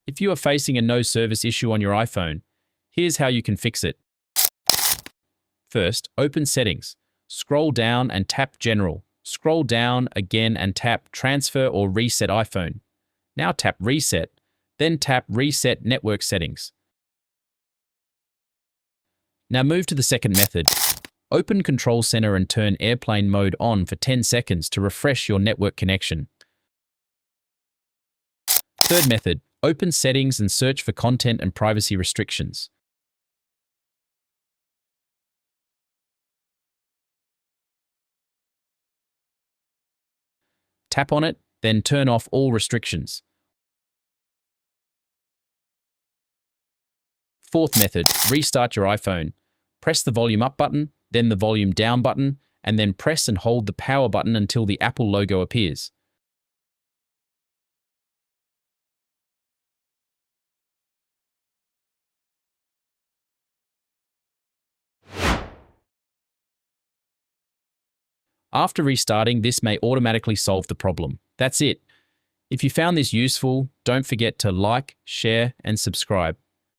If you are facing a no service issue on your iPhone, here's how you can fix it. First, open Settings. Scroll down and tap General. Scroll down again and tap Transfer or Reset iPhone. Now tap Reset, then tap Reset Network Settings. Now move to the second method. Open Control Center and turn airplane mode on for 10 seconds to refresh your network connection. Third method, open Settings and search for content and privacy restrictions. Tap on it, then turn off all restrictions. Fourth method, restart your iPhone. Press the volume up button, then the volume down button, and then press and hold the power button until the Apple logo appears. After restarting, this may automatically solve the problem. That's it. If you found this useful, don't forget to like, share, and subscribe.